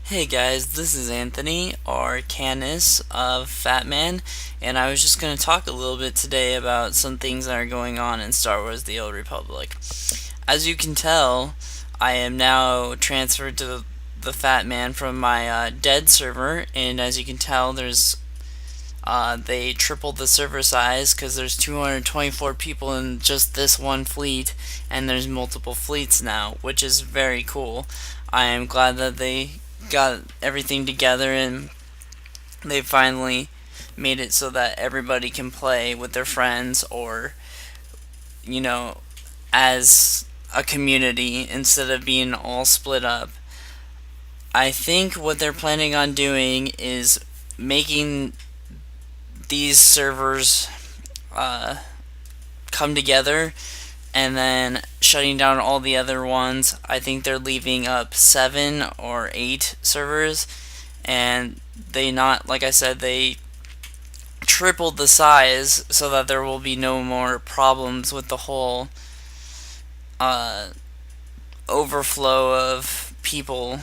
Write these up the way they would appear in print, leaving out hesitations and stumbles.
Hey guys, this is Anthony, or Canis of Fatman, and I was just going to talk a little bit today about some things that are going on in Star Wars The Old Republic. As you can tell, I am now transferred to the Fatman from my dead server, and as you can tell, they tripled the server size because there's 224 people in just this one fleet, and there's multiple fleets now, which is very cool. I am glad that they got everything together and they finally made it so that everybody can play with their friends or, you know, as a community instead of being all split up. I think what they're planning on doing is making these servers uh, come together and then shutting down all the other ones. I think they're leaving up 7 or 8 servers, and they not like I said they tripled the size so that there will be no more problems with the whole uh, overflow of people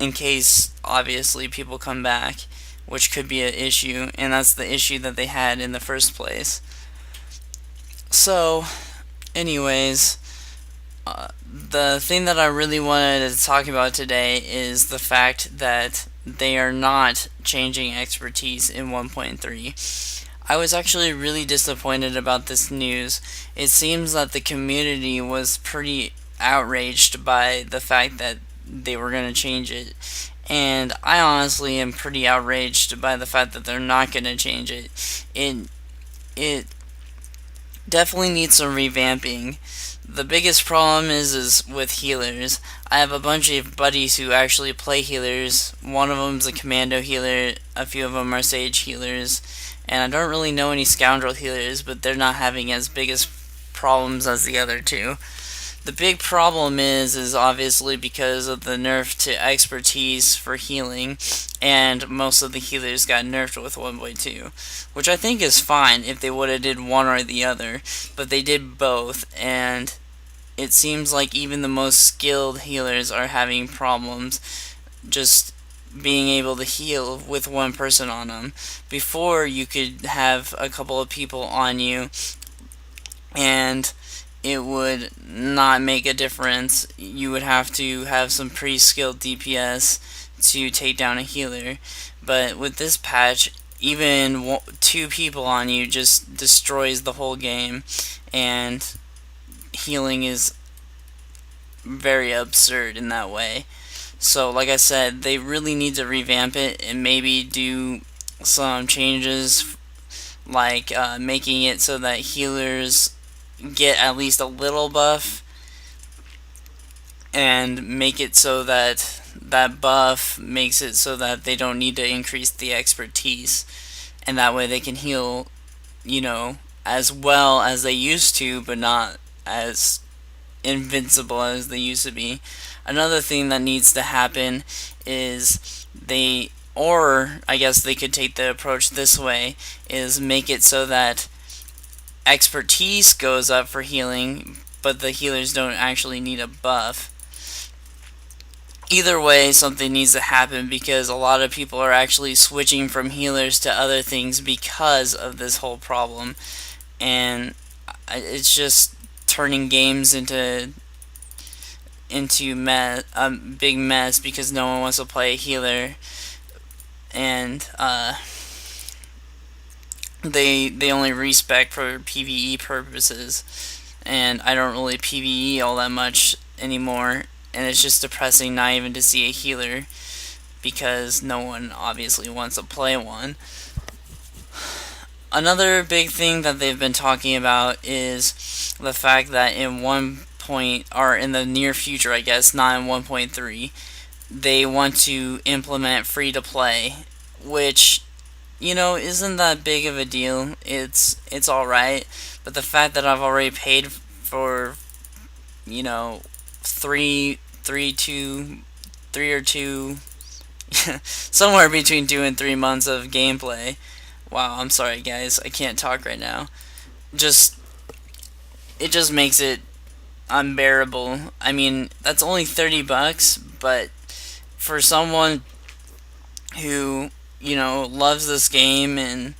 in case obviously people come back, which could be an issue, and that's the issue that they had in the first place. So, anyways, the thing that I really wanted to talk about today is the fact that they are not changing expertise in 1.3. I was actually really disappointed about this news. It seems that the community was pretty outraged by the fact that they were going to change it. And I honestly am pretty outraged by the fact that they're not going to change it. It definitely needs some revamping. The biggest problem is with healers. I have a bunch of buddies who actually play healers. One of them's a commando healer, a few of them are sage healers, and I don't really know any scoundrel healers, but they're not having as big as problems as the other two. The big problem is obviously because of the nerf to expertise for healing, and most of the healers got nerfed with 1.2, which I think is fine if they would have did one or the other, but they did both, and it seems like even the most skilled healers are having problems just being able to heal with one person on them. Before, you could have a couple of people on you and it would not make a difference. You would have to have some pretty skilled DPS to take down a healer. But with this patch, even 2 people on you just destroys the whole game, and healing is very absurd in that way. So like I said, they really need to revamp it and maybe do some changes like making it so that healers get at least a little buff, and make it so that that buff makes it so that they don't need to increase the expertise, and that way they can heal, as well as they used to, but not as invincible as they used to be. Another thing that needs to happen is or I guess they could take the approach this way, is make it so that expertise goes up for healing, but the healers don't actually need a buff. Either way, something needs to happen because a lot of people are actually switching from healers to other things because of this whole problem, and it's just turning games into a big mess because no one wants to play a healer, and they only respec for PvE purposes, and I don't really PvE all that much anymore, and it's just depressing not even to see a healer because no one obviously wants to play one. Another big thing that they've been talking about is the fact that in in the near future, I guess, not in 1.3, they want to implement free to play, which isn't that big of a deal. It's all right, but the fact that I've already paid for three or two somewhere between 2 and 3 months of gameplay. Wow, I'm sorry guys, I can't talk right now. Just it just makes it unbearable. I mean, that's only $30, but for someone who, loves this game and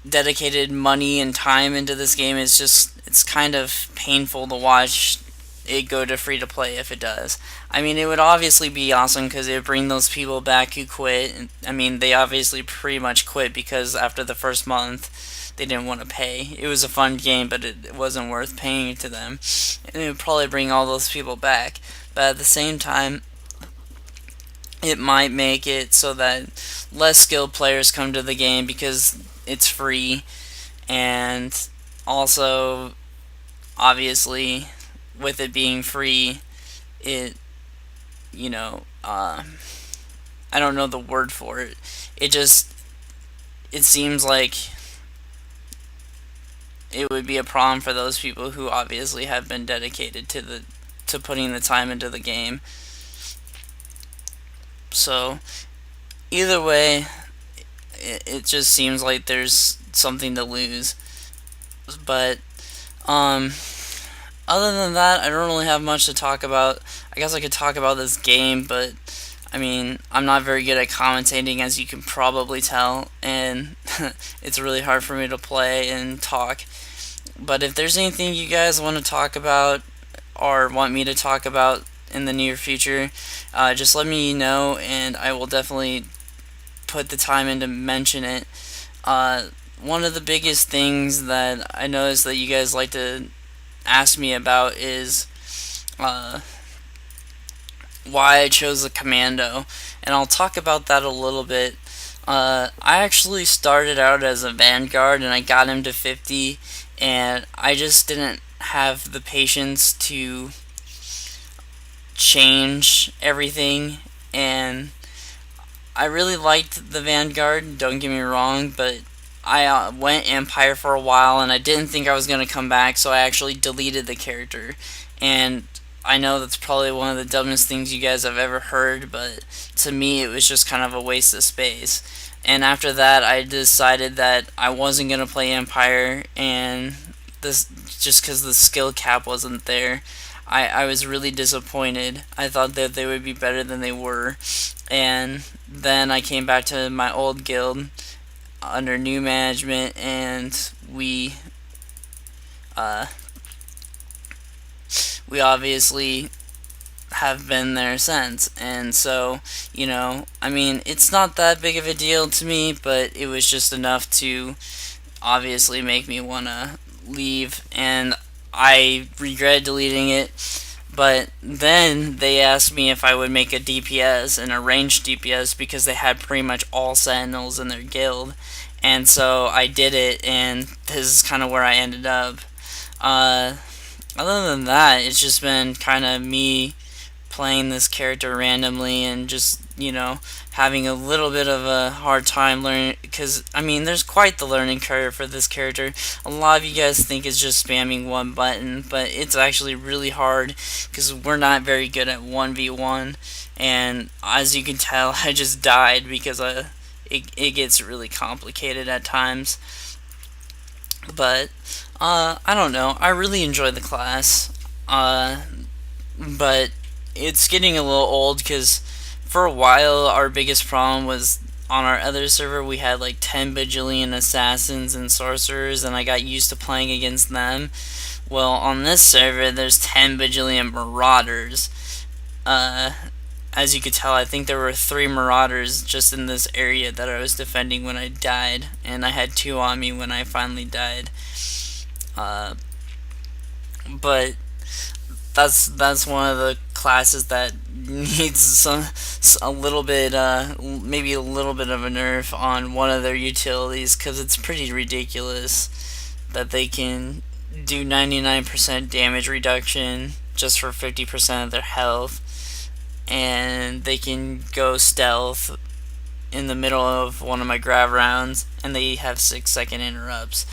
dedicated money and time into this game, it's kind of painful to watch it go to free to play if it does. I mean, it would obviously be awesome because it would bring those people back who quit. I mean, they obviously pretty much quit because after the first month they didn't want to pay. It was a fun game, but it wasn't worth paying to them. And it would probably bring all those people back. But at the same time, it might make it so that less skilled players come to the game because it's free, and also, obviously, with it being free, it, I don't know the word for it. It seems like it would be a problem for those people who obviously have been dedicated to putting the time into the game. So, either way, it just seems like there's something to lose. But, other than that, I don't really have much to talk about. I guess I could talk about this game, but I mean, I'm not very good at commentating, as you can probably tell, and it's really hard for me to play and talk. But if there's anything you guys want to talk about or want me to talk about in the near future, just let me know, and I will definitely put the time in to mention it. One of the biggest things that I noticed that you guys like to ask me about is why I chose the commando, and I'll talk about that a little bit. I actually started out as a vanguard, and I got him to 50, and I just didn't have the patience to change everything, and I really liked the vanguard, don't get me wrong, but I went Empire for a while, and I didn't think I was going to come back, so I actually deleted the character. And I know that's probably one of the dumbest things you guys have ever heard, but to me it was just kind of a waste of space. And after that, I decided that I wasn't going to play Empire, and this just because the skill cap wasn't there. I was really disappointed. I thought that they would be better than they were. And then I came back to my old guild under new management, and we obviously have been there since. And so, I mean, it's not that big of a deal to me, but it was just enough to obviously make me want to leave, and I regret deleting it. But then they asked me if I would make a DPS, and a ranged DPS, because they had pretty much all sentinels in their guild. And so I did it, and this is kind of where I ended up. Other than that, it's just been kind of me playing this character randomly and just, having a little bit of a hard time learning, because, I mean, there's quite the learning curve for this character. A lot of you guys think it's just spamming one button, but it's actually really hard, because we're not very good at 1v1, and as you can tell, I just died because it gets really complicated at times. But, I don't know, I really enjoy the class, but it's getting a little old, because for a while our biggest problem was on our other server we had like 10 bajillion assassins and sorcerers, and I got used to playing against them. Well, on this server there's 10 bajillion marauders. As you could tell, I think there were 3 marauders just in this area that I was defending when I died, and I had 2 on me when I finally died. But that's one of the classes that needs a little bit, maybe a little bit of a nerf on one of their utilities, because it's pretty ridiculous that they can do 99% damage reduction just for 50% of their health, and they can go stealth in the middle of one of my grav rounds, and they have 6-second interrupts.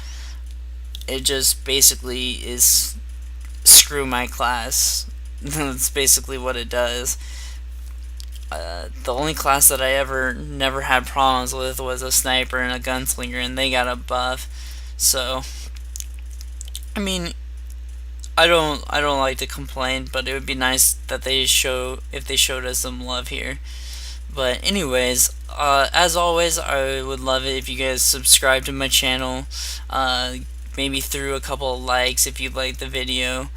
It just basically is screw my class. That's basically what it does. The only class that I never had problems with was a sniper and a gunslinger, and they got a buff. So, I mean, I don't like to complain, but it would be nice that if they showed us some love here. But anyways, as always, I would love it if you guys subscribe to my channel. Maybe through a couple of likes if you like the video.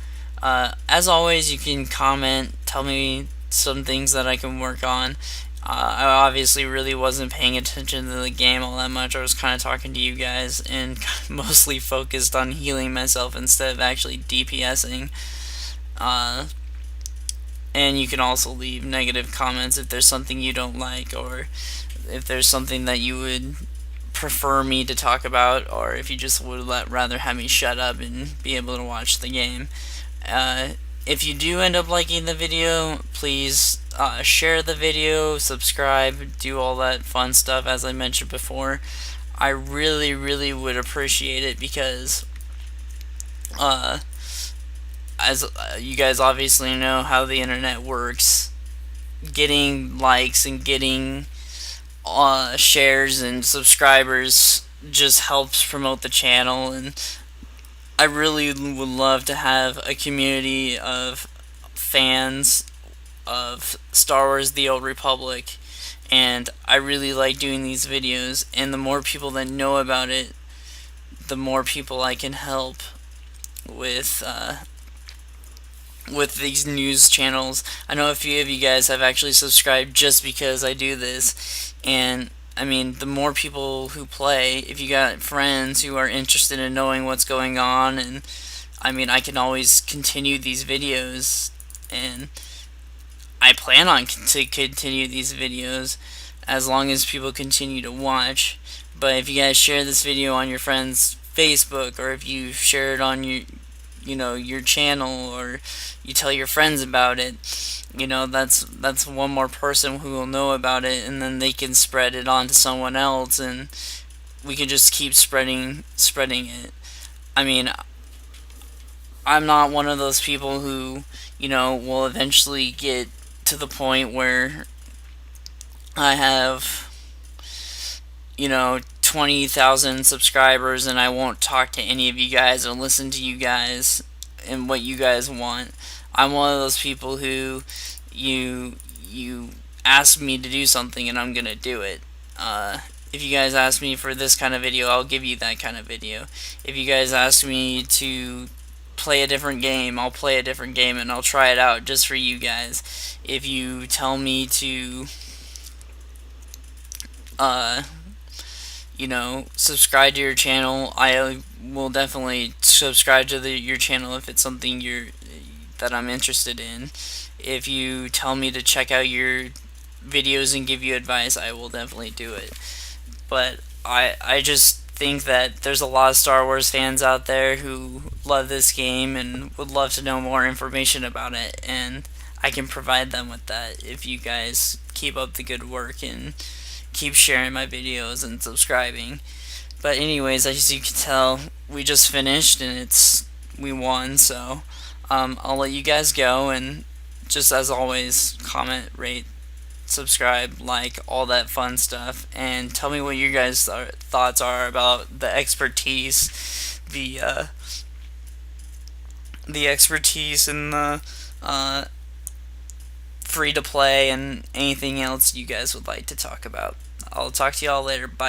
As always, you can comment, tell me some things that I can work on. I obviously really wasn't paying attention to the game all that much. I was kind of talking to you guys and mostly focused on healing myself instead of actually DPSing. And you can also leave negative comments if there's something you don't like, or if there's something that you would prefer me to talk about, or if you just would rather have me shut up and be able to watch the game. If you do end up liking the video, please share the video, subscribe, do all that fun stuff as I mentioned before. I really, really would appreciate it because as you guys obviously know how the internet works, getting likes and getting shares and subscribers just helps promote the channel, and I really would love to have a community of fans of Star Wars The Old Republic, and I really like doing these videos, and the more people that know about it, the more people I can help with these news channels. I know a few of you guys have actually subscribed just because I do this, and I mean, the more people who play, if you got friends who are interested in knowing what's going on, and I mean, I can always continue these videos, and I plan on to continue these videos as long as people continue to watch. But if you guys share this video on your friend's Facebook, or if you share it on your channel, or you tell your friends about it, that's one more person who will know about it, and then they can spread it on to someone else, and we can just keep spreading it. I mean, I'm not one of those people who will eventually get to the point where I have 20,000 subscribers and I won't talk to any of you guys or listen to you guys and what you guys want. I'm one of those people who you ask me to do something and I'm gonna do it. If you guys ask me for this kind of video, I'll give you that kind of video. If you guys ask me to play a different game, I'll play a different game and I'll try it out just for you guys. If you tell me to subscribe to your channel, I will definitely subscribe to your channel if it's something that I'm interested in. If you tell me to check out your videos and give you advice, I will definitely do it. But I just think that there's a lot of Star Wars fans out there who love this game and would love to know more information about it, and I can provide them with that if you guys keep up the good work and keep sharing my videos and subscribing. But anyways, as you can tell, we just finished and we won, so I'll let you guys go, and just as always, comment, rate, subscribe, like, all that fun stuff, and tell me what your guys' thoughts are about the expertise, the expertise in the free to play and anything else you guys would like to talk about. I'll talk to y'all later. Bye.